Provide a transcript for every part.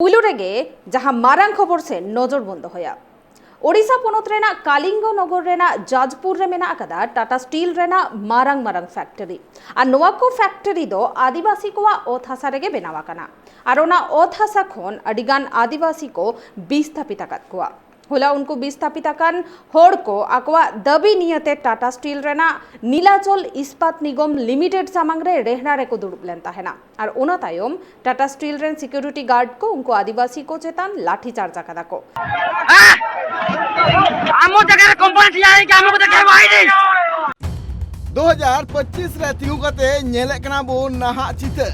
पुलु रेगे जहां मारांग खबर से नजर बंद होया ओडिशा पोनत रेना कालिंगो नगर रेना जाजपुर रे मेना अकदा टाटा स्टील रेना मारांग मारांग फैक्ट्री और नोआ को फैक्ट्री दो आदिवासी को ओत हासा रेगे बेनावा कना और ओना ओत हासा खोन अडिगान आदिवासी को विस्थापित अकद कोआ होला उनको विस्थापित अकान होड़ को आकवा दबी नियते टाटा स्टील रेना नीलाचल इस्पात निगम लिमिटेड सामांग रे रेहना रे को दुड़ुब लेन ताहेना और ओना तायम टाटा स्टील रेन सिक्योरिटी गार्ड को उनको आदिवासी को चेतान लाठी चार्ज अकदा को आमो जगह कंपनी थिया है कि आमो को देखे भाई नहीं 2025 रे तिगु कते नेले कना बो नहा चितर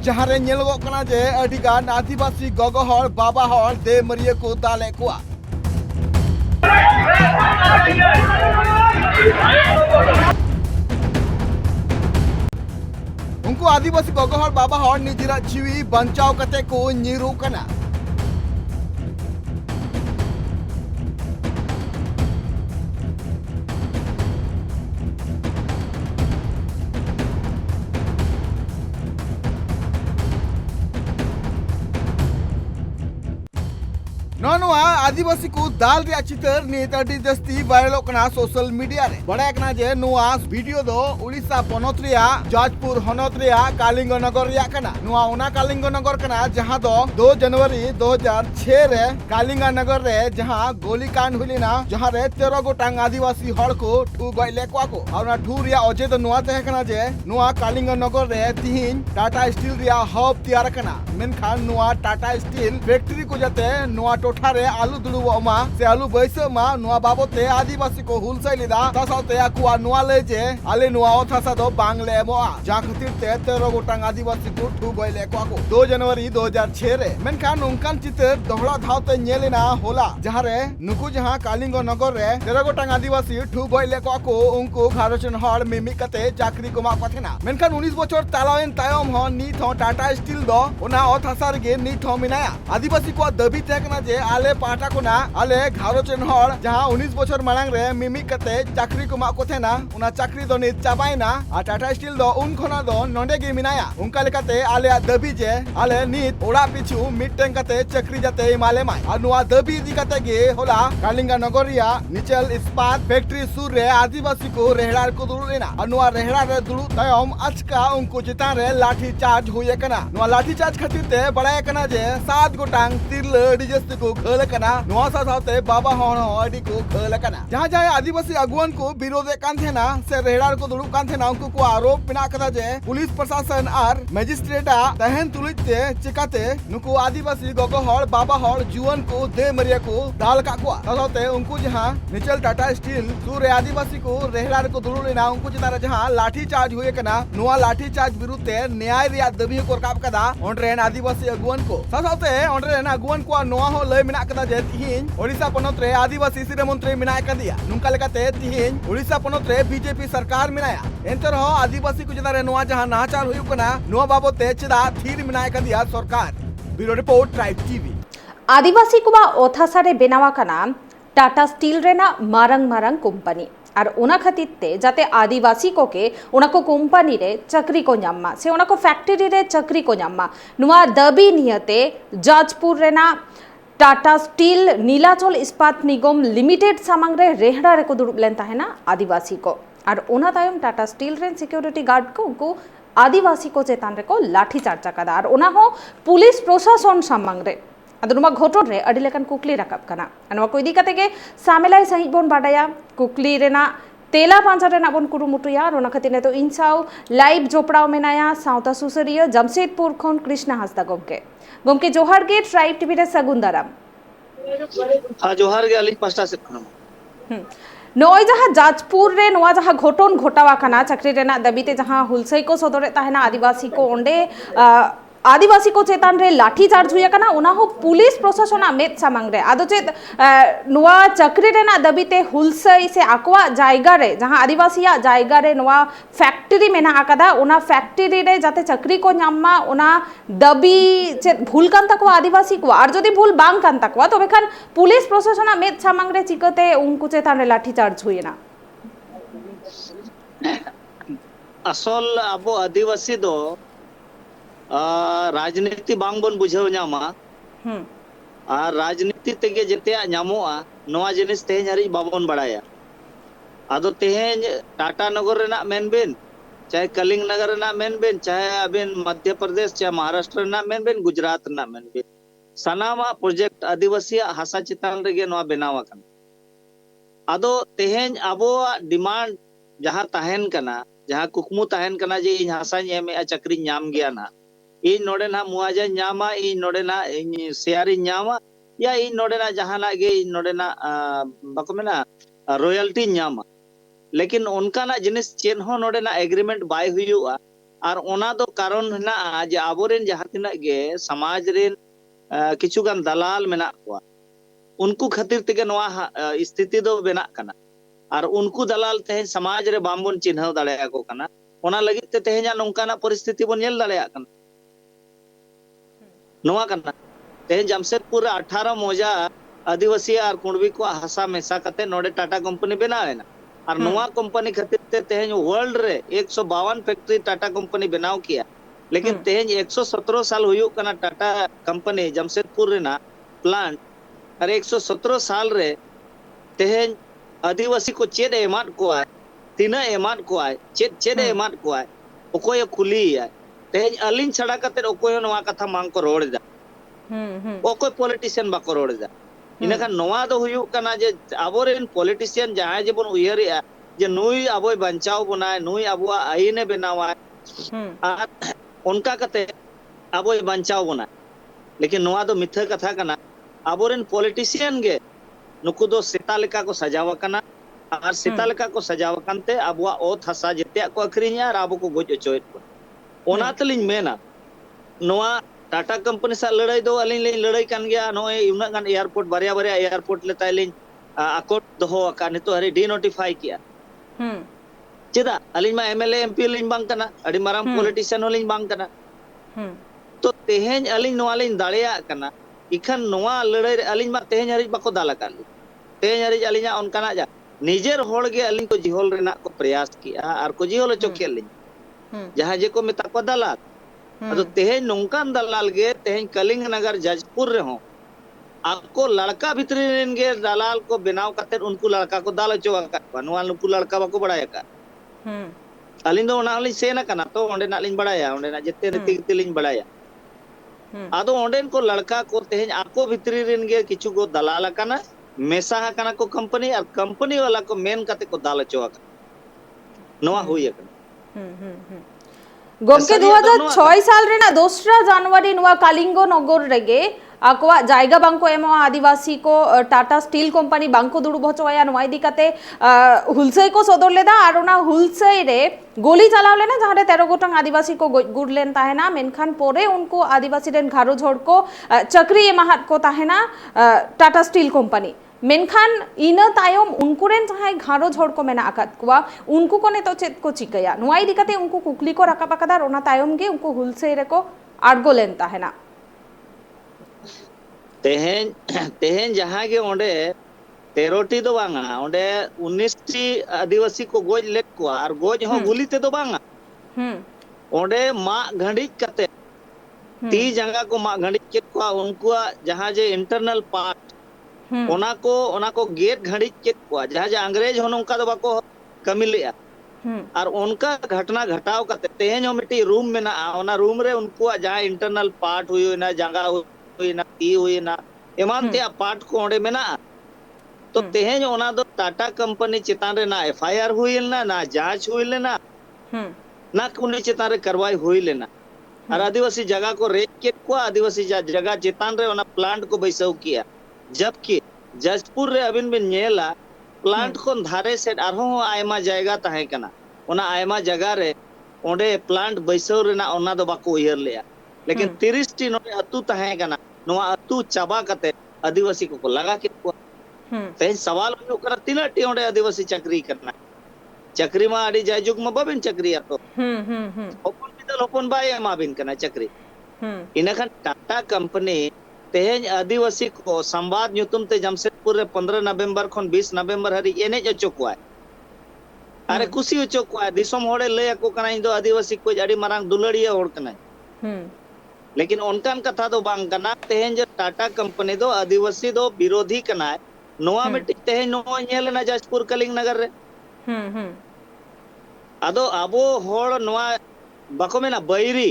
जहां रे नेलगो कना जे अडिगान आदिवासी गगो हर बाबा हर दे मरिए को दाले कोआ उनको आदिवासी गगो हर बाबा हर निजिरा जीवी बंचाव कते को निरू कना नोनुआ आदिवासी को दाल रे चितर नेताडी जस्ती वायरल कना सोशल मीडिया रे बड़ा कना जे नुआ वीडियो दो उड़ीसा पोनत रिया जाजपुर हनत रिया कालिंगो नगर रिया कना नुआ ओना कालिंगो नगर कना जहां दो 2 जनवरी 2006 रे कालिंगा नगर रे जहां गोलीकांड हुलिना जहां रे 13 गोटांग आदिवासी हड़ को ठू गइले को और ना ठू रिया अजे तो नुआ तहे कना जे नुआ कालिंगो नगर रे तिहिन टाटा स्टील रिया हब तैयार कना मेनखान नुआ टाटा स्टील फैक्ट्री को जते नुआ ठारे आलू दुलुबमा से आलू बैसमा नुआ बाबते आदिवासी को हुलसै लिदा तसाते आकुआ नुआ लेजे आले नुआ ओथासा दो बांगले मोआ जा खतिर ते 13 गोटांग आदिवासी को ठू गइले को 2 जनवरी 2006 रे मेनखान उनकान चितर दोहरा धावते नेलेना होला जहां रे नुकु जहां कालिंगो नगर रे 13 गोटांग आदिवासी ठू गइले को उनको घारचन हड़ मिमि कते चाकरी को मा पथेना मेनखान 19 बछर तालावेन तायम हो नीत हो टाटा स्टील दो ओना ओथासा गे नीत हो मिनाया आदिवासी को दबी तेकना जे आले पाटा को ना आले घारोचन हड़ जहां 19 बछर मांग रे मिमि कते चाकरी को मा को थेना उना चाकरी दो नित चाबाइना आ टाटा स्टील दो उन खना दो नोंडे गे मिनाया उनका लेकाते आले दबी जे आले नित ओड़ा पिछु मिटटें कते चाकरी जाते माले माय आ नुआ दबी दी कते गे होला कालिंगा नगरिया निचल इस्पात फैक्ट्री सुर रे आदिवासी को रेहड़ार को दुरु लेना आ नुआ रेहड़ा रे दुरु तयम अचका उनको चितान रे लाठी चार्ज होये कना नुआ लाठी चार्ज खातिर ते बड़ा कना जे 7 गोटांग तिरल डिजस्त को खल कना नुआ साथे बाबा हण अडी को खल कना जहां जहां आदिवासी अगुवन को विरोध कान थेना से रेहड़ार को दुरु कान थेना उनको को आरोप बिना कदा जे पुलिस प्रशासन आर मजिस्ट्रेटा तहन तुलिते चिकाते नुको आदिवासी गगो हड़ बाबा हड़ जुवन को दे मरिया को दाल का को साथे उनको जहां निचल टाटा स्टील सूर आदिवासी को रेहड़ार को दुरु लेना उनको चितारा जहां लाठी चार्ज हुए कना नुआ लाठी चार्ज विरुद्ध न्याय रिया दबी को रकाब कदा ओंड्रेन आदिवासी अगुवन को साथे ओंड्रेन अगुवन को नुआ हो लय मिना कदा जे तिहिन ओडिशा पोनत रे आदिवासी सिरे मंत्री मिनाय कदिया नुंका लेकाते तिहिन ओडिशा पोनत रे बीजेपी सरकार मिनाया एंतर हो आदिवासी को जदारे नुआ जहां नाचार हुयु कना नुआ बाबते चिदा थीर मिनाय कदिया सरकार ब्यूरो रिपोर्ट ट्राइब टीवी आदिवासी को ओथासा रे बेनावा कना टाटा स्टील रेना मारंग मारंग कंपनी और ओना खातिर ते जाते आदिवासी को के ओना को कंपनी रे चक्री को न्याम्मा से ओना को फैक्ट्री रे चक्री को न्याम्मा नुआ दबी नियते जाजपुर रेना टाटा स्टील नीलाचल इस्पात निगम लिमिटेड सामांग रे रेहड़ा रे को दुड़ुब लेन ताहेना आदिवासी को और ओना तायम टाटा स्टील रेन सिक्योरिटी गार्ड को उनको आदिवासी को चेतान रे को लाठी चार्ज कदा और ओना हो पुलिस प्रशासन सामांग रे अदनुमा घोटन रे अडी लेकन कुकली रकब कना अनवा को इदी कते के सामेलाई सही बोन बाडाया कुकली रेना तेला पांचा रेना बोन कुरुमुटुया रोना खतिने तो इंसाव लाइव जोपड़ाव मेनाया साउता सुसरिया जमशेदपुर खन कृष्णा हंसदा गोमके जोहार गे ट्राइब टीवी रे सगुंदाराम हां जोहार गे अली पांचटा से नोय जहां जाजपुर रे नोआ जहां घोटन घोटावा कना चक्री रेना दबीते जहां हुलसई को सदरे ताहेना आदिवासी को ओंडे आदिवासी को चेतान रे लाठी चार्ज हुई कना उना हो पुलिस प्रशासन मेद सामांग रे आदो चेत नुआ चक्री रेना दबीते हुलसई से आकवा जायगा रे जहां आदिवासी जायगा रे नुआ फैक्ट्री मेना आकदा उना फैक्ट्री रे जाते चक्री को न्याम्मा उना दबी चेत भूल कान तकवा आदिवासी को और जदि भूल बांग कान तकवा तो बेखान पुलिस प्रशासन मेद सामांग रे चिकते उनको चेतान रे लाठी चार्ज हुई ना असल अब आदिवासी दो राजनीति बांग बन बुझाव नामा और राजनीति तेगे जतेया नामोआ नोआ जिनिस तेहें हरी बाबन बड़ाया आदो तेहें टाटा नगर रेना मेनबेन चाहे कलिंग नगर रेना मेनबेन चाहे अबिन मध्य प्रदेश चाहे महाराष्ट्र रेना मेनबेन गुजरात रेना मेनबेन सनामा प्रोजेक्ट आदिवासी हासा चितान रेगे नोआ बनावा कना आदो तेहें अबो डिमांड जहां तहन कना जहां कुकमु तहन कना जे इन हासा एमे चक्री नाम गया ना इन नोडे ना मुआवजा नामा इन नोडे ना शेयरी नामा या इन नोडे ना जहाना गे इन नोडे ना बाको मेना रॉयल्टी नामा लेकिन उनका ना जिनिस चेन हो नोडे ना एग्रीमेंट बाय हुआ और ओना दो कारण ना जे आबोरेन जहां तिना गे समाज रेन किछुगान दलाल मेना को उनको खातिर तेगे नोआ स्थिति दो बेना कना और उनको दलाल तेहें समाज रे बामबन चिन्ह दाड़े को कना ओना लगित ते तेहें नोंकाना परिस्थिति बन नेल दाड़े कना नोआ कना तेहें जमशेदपुर 18 मौजा आदिवासी और कुणबी को हासा मेसा कते नोडे टाटा कंपनी बनावेना और नोआ कंपनी खातिर ते तेहें वर्ल्ड रे 152 फैक्ट्री टाटा कंपनी बनाव किया लेकिन तेहें 117 साल हुयु कना टाटा कंपनी जमशेदपुर रेना प्लांट और 117 साल रे तेहें आदिवासी को चेद एमाद को आय तीना एमाद को आय चेद एमाद को आय ओकोय कुली आय तेहें अलिन छड़ा कते ओकोय नोआ कथा मांग को रोड दा ओकोय पॉलिटिशियन बाको रोड दा इनका नोआ दो हुयु कना जे आबोरेन पॉलिटिशियन जहां जे बन उयहरे जे नुई आबोय बंचाव बनाय नुई आबुआ आईने बनावाय और उनका कते आबोय बंचाव बनाय लेकिन नोआ दो मिथ्या कथा कना आबोरेन पॉलिटिशियन गे नुकु दो सेता लेका को सजाव कना और सेता लेका को सजाव कानते आबुआ ओत हसा जते को अखरिया और आबो को गोज अचोयत को ओना तलिन मेना नोआ टाटा कंपनी सा लड़ाई दो अलिन लिन लड़ाई कान गया नोए उना गान एयरपोर्ट बारिया बारिया एयरपोर्ट ले ताइलिन अकोट दोहो का नितो हरी डी नोटिफाई किया चेदा अलिन मा एमएलए एमपी लिन बांग कना अडी माराम पॉलिटिशियन लिन बांग कना तो तेहें अलिन नोआ लिन दाड़िया कना इखन नोआ लड़ाई अलिन मा तेहें हरी बाको दाला कान तेहें हरी अलिना उनकाना जा निजेर होड़ गे अलिन को जिहोल रेना को प्रयास किया और को जिहोल चोकेल लिन जहां जे को मेता को दलाल अदो तेहें नोंकान दलाल गे तेहें कलिंग नगर जजपुर रे हो आपको लड़का भितरी रेन गे दलाल को बनाव करते उनको लड़का को दाल चोवा का नोआ नुकु लड़का बाको बड़ाया का अलिन दो ओना लिन सेना कना तो ओंडे ना लिन बड़ाया ओंडे ना जते रीति रीति लिन बड़ाया आदो ओंडेन को लड़का को तेहें आको भितरी रेन गे किछु को दलाल कना मेसा कना को कंपनी और कंपनी वाला को मेन कते को दाल चोवा का नोआ हुई कना गोमके 2006 साल रेना 2 जनवरी नुआ कालिंगो नगर रेगे आकवा जायगा बांको एमो आदिवासी को टाटा स्टील कंपनी बांको दुड़ुब होचोया नुआ इदी कते हुलसई को सदर लेदा और ओना हुलसई रे गोली चलाव लेना जहां रे 13 गोटंग आदिवासी को गुड़ लेन ताहेना मेनखान पोरे उनको आदिवासी रेन घारो झोड़ को चक्री एमाहत को ताहेना टाटा स्टील कंपनी मेनखान इना तायम उनको रेन जहां घारो झोड़ को मेना आकात कुआ उनको को ने तो चेत को चिकया नुआ इदी कते उनको कुकली को रका पकादा रोना तायम गे उनको हुलसई रे को आड़गो लेन ताहेना तेहें जहां गे ओंडे 13टी दो बांगा ओंडे 19टी आदिवासी को गोज लेक को और गोज हो गुली ते दो बांगा ओंडे मा घंडी कते ती जंगा को मा घंडी के को उनको जहां जे इंटरनल पार्ट ओना को गेट घंडी के को जहां जे अंग्रेज हो उनका दो बाको कमी लिया और उनका घटना घटाव कते तेहें हो मिटी रूम में ना ओना रूम रे उनको जहां इंटरनल पार्ट हुई ना जंगा हुईना ती हुईना एमान ते पार्ट को ओंडे मेना तो तेहें ओना दो टाटा कंपनी चितान रे ना एफआईआर हुई लेना ना जांच हुई लेना ना कुनी चितान रे कार्रवाई हुई लेना और आदिवासी जगह को रेक के को आदिवासी जगह चितान रे ओना प्लांट को बैसाव किया जबकि जजपुर रे अबिन बिन नेला प्लांट को धारे से आरो आयमा जायगा ताहे कना ओना आयमा जगह रे ओंडे प्लांट बैसाव रेना ओना दो बाको उयहर लेया लेकिन 30 टी नोडे अतु ताहे कना नोआ अतु चाबा कते आदिवासी को लगा के को तेज सवाल हुयो करा तीना टी ओंडे आदिवासी चक्री करना चक्री मा आडी जायजुग मा बाबिन चक्री आतो ओपन बिदल ओपन बाय मा बिन कना चक्री इनखान टाटा कंपनी तेज आदिवासी को संवाद न्यूतुम ते जमशेदपुर रे 15 नवंबर खन 20 नवंबर हरी एने अचो को अरे खुशी होचो को दिसोम होड़े लय को कना इन दो आदिवासी को अड़ी मारांग दुलड़िया होड़ कना लेकिन उनकान कथा दो बांग कना तेहें जो टाटा कंपनी दो आदिवासी दो विरोधी कना नोआ मिट्टी तेहें नोआ ñel ना जाजपुर कलिंग नगर रे आदो आबो होड़ नोआ बाको मेना बैरी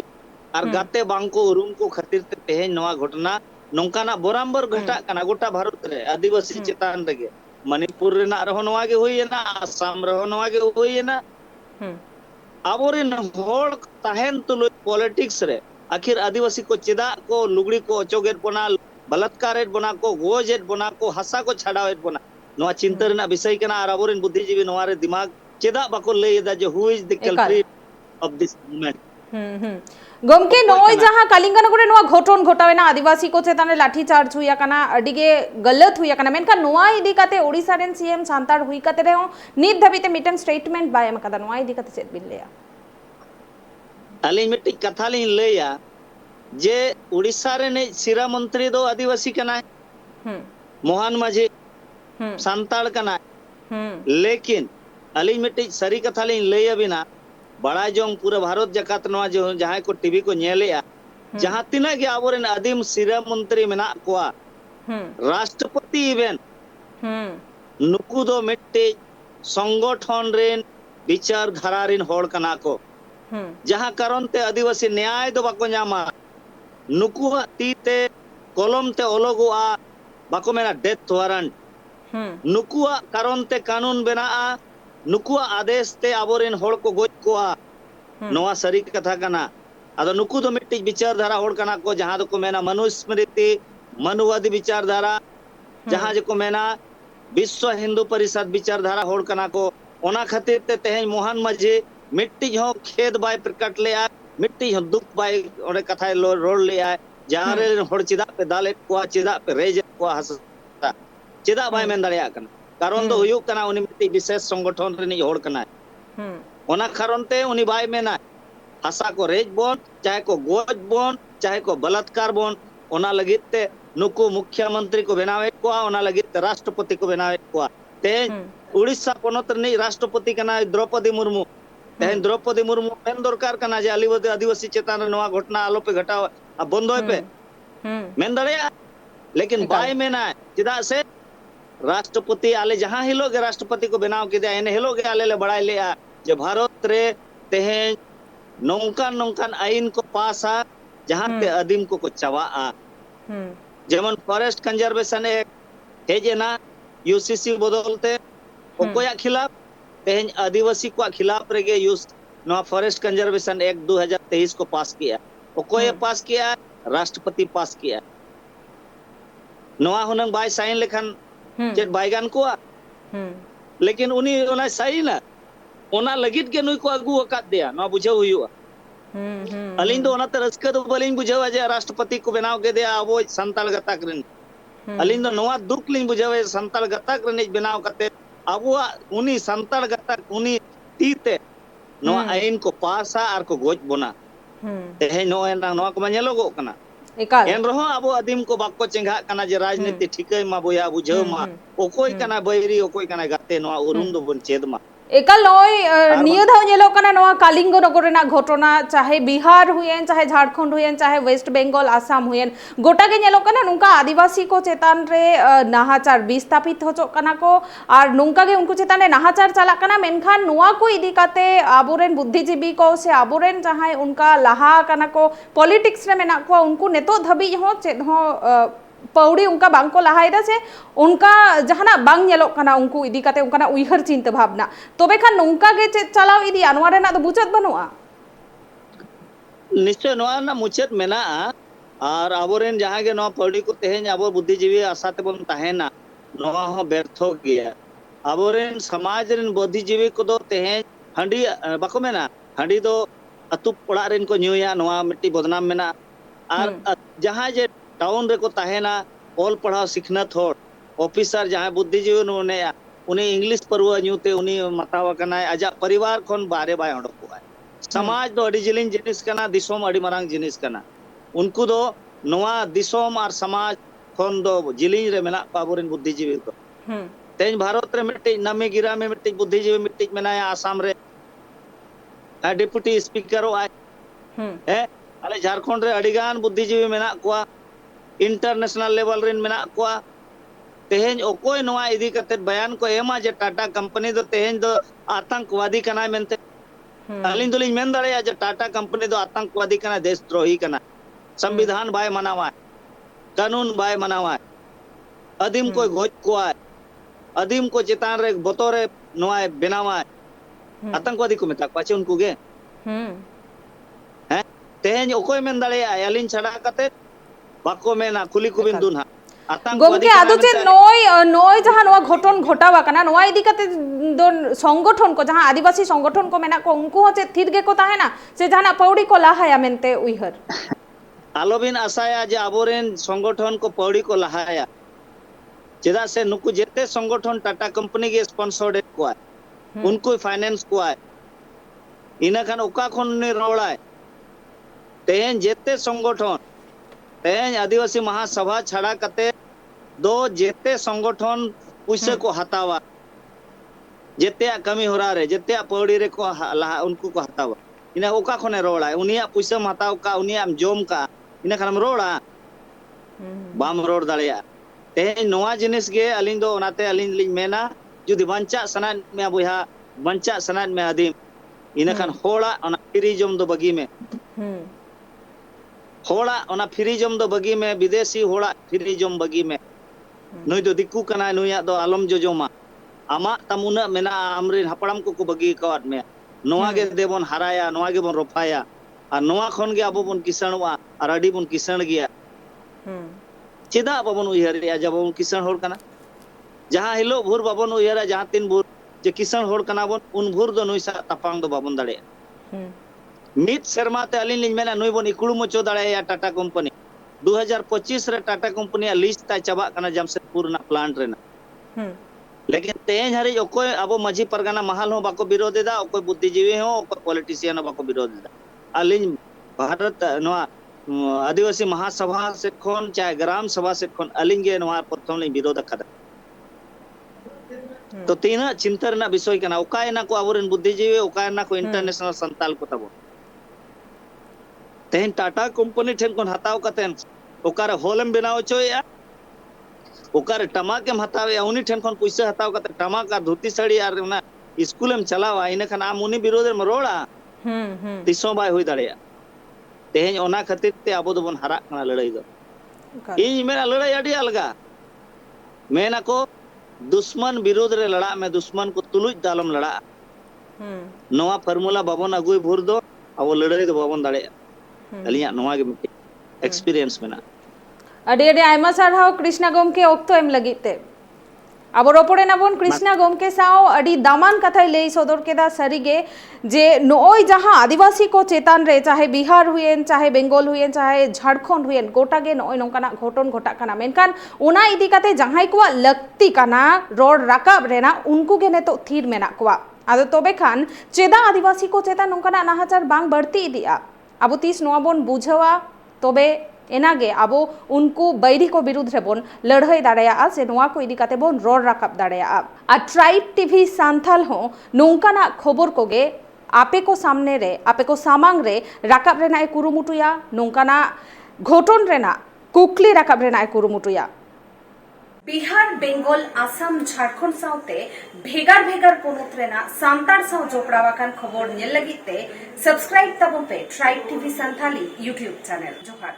और गाते बांग को उरुम को खातिर ते तेहें नोआ घटना नोंकाना बराबर घटा कना गोटा भारत रे आदिवासी चेतान रेगे मणिपुर रे ना रहो नोआ गे होइना आसाम रहो नोआ गे होइना आबोरेन होड़ ताहेन तुलो पॉलिटिक्स रे आखिर आदिवासी को चेदा को लुगड़ी को अचोगेट बना बलात्कारेट बना को गोजेट बना को हसा को छाड़ावेट बना नोआ चिंता रेना विषय कना आर आबोरेन बुद्धिजीवी नोआ रे दिमाग चेदा बाको लय दा जो who is the culprit of this movement गमके नोय जहां कलिंगनगर नोआ घटन घटावेना आदिवासी को चेताने लाठी चार्ज हुई कना अडिगे गलत हुई कना मेनका नोआ इदी काते ओडिसा रेन सीएम सांताड़ हुई काते रे नित धबिते मिटन स्टेटमेंट बाय एम कदा नोआ इदी काते चेत बिन लेया अली मिट्टी कथा लिन लया जे उड़ीसा रे ने सिरा मंत्री दो आदिवासी कना मोहन माझी सांताड़ कना लेकिन अली मिट्टी सरी कथा लिन लया बिना बड़ा जोंग पूरा भारत जकात नवा जो जहां को टीवी को नेलेया जहां तिना के आबोरेन आदिम सिरा मंत्री मेना कोआ राष्ट्रपति इवेन नुकु दो मिट्टी संगठन रेन विचार धारा रेन होड़ कना को जहां कारण ते आदिवासी न्याय दो बाको न्यामा नुकु तीते कलम ते ओलोगुआ बाको मेना डेथ वारंट नुकु कारण ते कानून बना नुकु आदेश ते आबोरेन होड़ को गोज कोआ नोआ सरी कथा कना अदो नुकु दो मिट्टी विचारधारा होड़ कना को जहां दो को मेना मनुस्मृति मनुवादी विचारधारा जहां जो को मेना विश्व हिंदू परिषद विचारधारा होड़ कना को ओना खातिर ते तेहें मोहन माझी मिट्टी हो खेद बाय प्रकट ले आ मिट्टी हो दुख बाय ओरे कथा रोड ले आ जहां रे होड़ चिदा पे दाले को चिदा पे रेज को हसता चिदा बाय मेन दड़िया कना कारण दो हुयुक कना उनी मिट्टी विशेष संगठन रे नि होड़ कना ओना कारण ते उनी बाय मेना हसा को रेज बोन चाहे को गोज बोन चाहे को बलात्कार बोन ओना लगित ते नुकु मुख्यमंत्री को बनावे को ओना लगित राष्ट्रपति को बनावे को ते उड़ीसा पोनत रे राष्ट्रपति कना द्रौपदी मुर्मू तेहें द्रौपदी मुर्मू मेन दरकार कना जे आदिवासी चेतान नवा घटना आलो पे घटाव बंदोय पे मेन दड़िया लेकिन बाय मेना चिदा से राष्ट्रपति आले जहां हिलो के राष्ट्रपति को बनाव के एने हिलो के आले ले बड़ाई लिया जे भारत रे तेहें नौकान नौकान आईन को पासा जहां ते आदिम को चवा जेमन फॉरेस्ट कंजर्वेशन एक्ट हेजेना यूसीसी बदलते ओकोया खिलाफ तेहें आदिवासी को खिलाफ रेगे यूज नवा फॉरेस्ट कंजर्वेशन एक्ट 2023 को पास किया ओकोया पास किया राष्ट्रपति पास किया नवा हुनंग बाय साइन लेखन चेत बायगान को लेकिन उनी ओना सही ना ओना लगित के नुई को अगु अकात दिया ना बुझाव हुआ अलिंग दो ओना त रस्क दो बलिंग बुझाव जे राष्ट्रपति को बनाव के दिया अब संताल गताक रन अलिंग दो नवा दुख लिंग बुझाव संताल गताक रन बनाव करते अब उनी संताल गताक उनी तीते नवा आईन को पासा आर को गोज बना तेहे नवा को मानेलोगो कना एन रहो अब आदिम को बाको चेंगा कना जे राजनीति ठीकय मा बोया बुझाव मा ओकोय कना बैरी ओकोय कना गाते नवा उरुम दो बन चेद मा एकाल नोय निया धाव नेलो कना नवा कालिंगनगर रेना घटना चाहे बिहार हुएन चाहे झारखंड हुएन चाहे वेस्ट बेंगल आसाम हुएन गोटा के नेलो कना नुका आदिवासी को चेतान रे नाहाचार विस्थापित होचो कना को और नुका के उनको चेताने नाहाचार चला कना मेनखान नोआ को इदी काते आबोरेन बुद्धिजीवी को से आबोरेन जहां उनका लहा कना को पॉलिटिक्स रे मेना को उनको नेतो धबी हो चेद हो पौड़ी उनका बांग को लहायदा से उनका जहाना बांग नेलो कना उनको इदी काते उनका उइहर चिंता भावना तबे खान नोंका गे चलाव इदी अनवा रेना दो बुचत बनुआ निश्चय नवा ना मुचत मेना और आबोरेन जहां के नवा पौड़ी को तेहें आबो बुद्धिजीवी आसाते बन ताहेना नवा हो व्यर्थो गया आबोरेन समाज रेन बुद्धिजीवी को दो तेहें हंडी बाको मेना हंडी दो अतु पड़ा रेन को न्यूया नवा मिट्टी बदनाम मेना और जहां जे टाउन रे को ताहेना ऑल पढ़ाओ सिखनत हो ऑफिसर जहां बुद्धिजीवी ने उन्हें इंग्लिश परवा न्यूते उन्हें मतावा कना आजा परिवार खन बारे बाय हडको समाज दो अडी जिलिंग जिनिस कना दिसोम अडी मारांग जिनिस कना उनको दो नवा दिसोम और समाज खन दो जिलिंग रे मेना पाबोरेन बुद्धिजीवी को तेज भारत रे मिट्टी नामी गिरा में मिट्टी बुद्धिजीवी मिट्टी मेनाया आसाम रे डिप्यूटी स्पीकर आय है अले झारखंड रे अडिगान बुद्धिजीवी मेना कोआ इंटरनेशनल लेवल रेन मेना कोआ तेहें ओकोय नोआ इदी कते बयान को एमा जे टाटा कंपनी दो तेहें दो आतंकवादी कना मेनते अलिन दुलिन मेन दाड़े जे टाटा कंपनी दो आतंकवादी कना देशद्रोही कना संविधान बाय मनावा कानून बाय मनावा अदीम को गोज को अदीम को चितान रे बतोरे नोआ बेनावा आतंकवादी को मेता पाचे उनको गे हैं तेहें ओकोय मेन दाड़े अलिन छड़ा कते बाको मेना कुली कुबिन दुनहा गोमके आदो चे नोय जहां नोआ घटन घटावा कना नोआ इदी कते दो संगठन को जहां आदिवासी संगठन को मेना को उनको चे थिर गे को ताहेना से जहां पौड़ी को लाहाया मेनते उइहर आलोबिन आसाया जे आबोरेन संगठन को पौड़ी को लाहाया चेदा से नुकु जेते संगठन टाटा कंपनी के स्पॉन्सर्ड को आय उनको फाइनेंस को आय इना खान ओका खन ने रोड़ाय तेन जेते संगठन तेन आदिवासी महासभा छड़ा कते दो जेते संगठन पुइसे को हतावा जेते कमी होरा रे जेते पौड़ी रे को उनको को हतावा इना ओका खने रोड़ाय उनिया पुइसे हताव का उनिया जोम का इना खानम रोड़ा बाम रोड़ दाड़िया तेन नोआ जिनिस गे अलिन दो ओनाते अलिन लिन मेना जुदी बंचा सनान में बुहा बंचा सनान में आदिम इना खान होड़ा ओना फ्री जोम दो बगी में होड़ा ओना फ्री जोम दो बगी में विदेशी होड़ा फ्री जोम बगी में नुई दो दिक्कू कना नुया दो आलम जो जोमा आमा तमुना मेना आमरिन हपड़ाम को बगी कवात में नोआ गे देबन हराया नोआ गे बन रोफाया और नोआ खन गे आबो बन किसानवा और अडी बन किसान गिया चेदा बाबन उयहरिया जब बन किसान होड़ कना जहां हिलो भूर बाबन उयहरा जहां तीन भूर जे किसान होड़ कना बन उन भूर दो नुइसा तपांग दो बाबन दाड़े मित शर्मा ते अलिन लिन मेना नुई बन इकुड़ू मचो दाड़े टाटा कंपनी 2025 रे टाटा कंपनी लिस्ट ता चबा कना जमशेदपुर ना प्लांट रे ना लेकिन तेज हरि ओकोय अबो माझी परगना महल हो बाको विरोध दा ओकोय बुद्धिजीवी हो ओकोय पॉलिटिशियन हो बाको विरोध दा अलिन भारत नोआ आदिवासी महासभा से खोन चाहे ग्राम सभा से खोन अलिन गे नोआ प्रथम ले विरोध कदा तो तीना चिंता ना विषय कना ओकाय ना को आबोरेन बुद्धिजीवी ओकाय ना को इंटरनेशनल संताल को तबो तेन टाटा कंपनी ठेन कोन हताव कतेन ओकारे होलम बनाव चोया ओकारे टमाकेम हतावे उनी ठेन कोन पैसा हताव कते टमाका धोती साड़ी आर ना स्कूलम चलावा इने खान आम उनी विरोध में रोड़ा तिसो बाय होई दाड़िया तेहेन ओना खातिर ते आबो दोबन हरा कना लड़ाई दो इन मेना लड़ाई अडी अलगा मेना को दुश्मन विरोध रे लड़ा में दुश्मन को तुलुज दालम लड़ा नोआ फार्मूला बाबन अगुई भूर दो अब लड़ाई दो बाबन दाड़िया अलिया नोआ गे एक्सपीरियंस मेना अडी अडी आयमा सारहाव कृष्णा गोमके ओक्तो एम लगिते अब रोपड़े नाबन कृष्णा गोमके साव अडी दामान कथाय लई सदर केदा सरीगे जे नोय जहां आदिवासी को चेतान रे चाहे बिहार हुएन चाहे बेंगल हुएन चाहे झारखंड हुएन गोटा गे नोय नोंकाना घटन घटा कना मेनकान ओना इदी काते जहां को लक्ति कना रोड राकाब रेना उनको गे नेतो थीर मेना कोआ आदो तोबे खान चेदा आदिवासी को चेता नोंकाना नाहाचार बांग बढ़ती इदिया अब तीस नोआ बोन बुझावा तोबे एनागे अब उनको बैरी को विरुद्ध रे बोन लड़ाई दाड़ाया से नोआ को इदी काते बोन रोड राकाब दाड़ाया आ ट्राइब टीवी सांथाल हो नोंकाना खबर कोगे आपे को सामने रे आपे को सामांग रे राकाब रेना कुरुमुटुया नोंकाना घटन रेना कुकली राकाब रेना कुरुमुटुया बिहार बेंगल आसाम झारखंड साउते भेगार भेगार पोनत रेना सांतार साउ जोपड़ावाकान खबर नेल लगिते सब्सक्राइब तबन पे tribe TV Santhali YouTube channel जोहार।